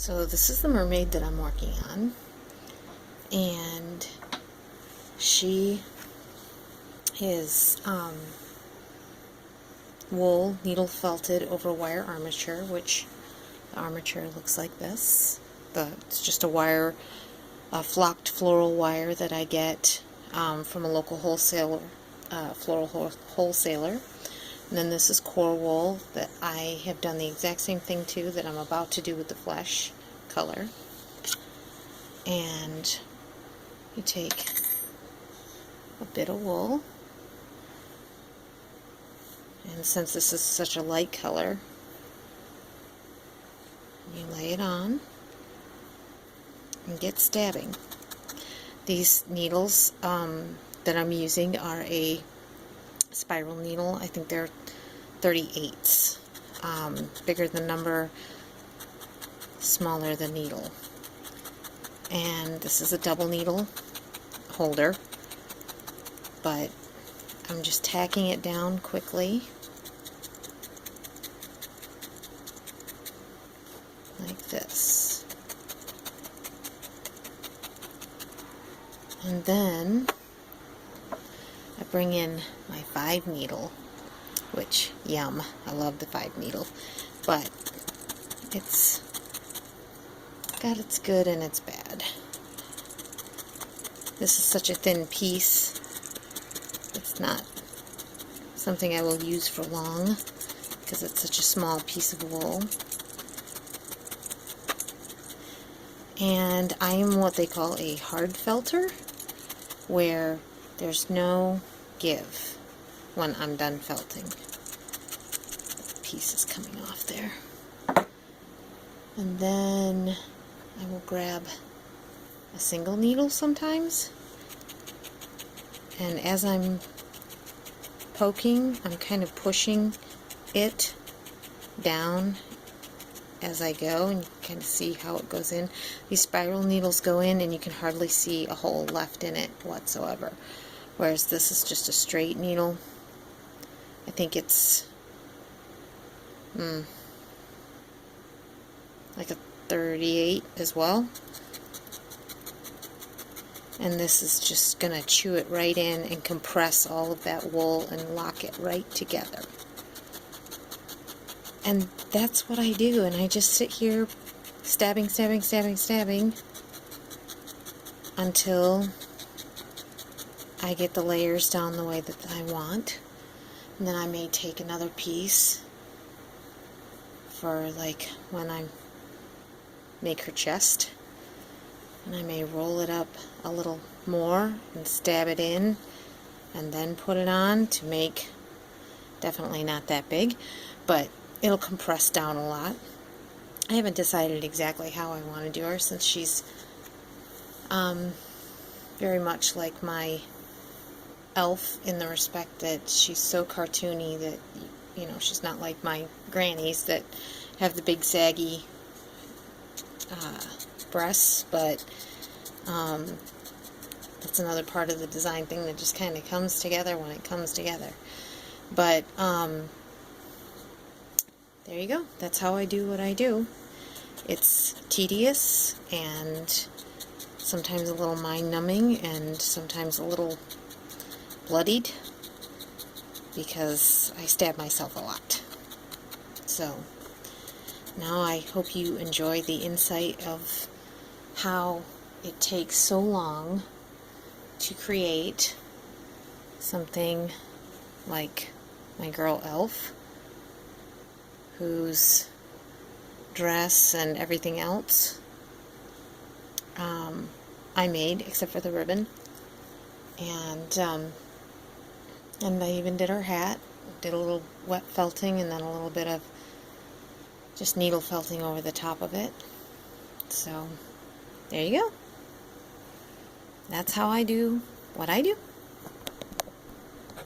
So this is the mermaid that I'm working on, and she is wool needle felted over wire armature, which the armature looks like this. It's just a flocked floral wire that I get from a local wholesaler, floral wholesaler. And then this is core wool that I have done the exact same thing to that I'm about to do with the flesh color. And you take a bit of wool, and since this is such a light color, you lay it on and get stabbing. These needles that I'm using are a spiral needle. I think they're 38s. Bigger the number, smaller the needle. And this is a double needle holder, but I'm just tacking it down quickly like this. And then I bring in my 5 needle, which, yum, I love the 5 needle, but it's got its good and its bad. This is such a thin piece, it's not something I will use for long because it's such a small piece of wool. And I am what they call a hard felter, where there's no give when I'm done felting. The piece is coming off there. And then I will grab a single needle sometimes, and as I'm poking, I'm kind of pushing it down as I go, and you can kind of see how it goes in. These spiral needles go in and you can hardly see a hole left in it whatsoever, whereas this is just a straight needle. I think it's like a 38 as well, and this is just going to chew it right in and compress all of that wool and lock it right together. And that's what I do, and I just sit here stabbing, stabbing, stabbing, stabbing until I get the layers down the way that I want. And then I may take another piece for like when I make her chest, and I may roll it up a little more and stab it in and then put it on to make, definitely not that big, but it'll compress down a lot. I haven't decided exactly how I want to do her, since she's very much like my elf in the respect that she's so cartoony that, you know, she's not like my grannies that have the big saggy breasts, but that's another part of the design thing that just kind of comes together when it comes together. But there you go. That's how I do what I do. It's tedious and sometimes a little mind-numbing and sometimes a little bloodied because I stab myself a lot. So now I hope you enjoy the insight of how it takes so long to create something like my girl elf, whose dress and everything else I made, except for the ribbon, and I even did her hat, did a little wet felting and then a little bit of just needle felting over the top of it. So there you go. That's how I do what I do.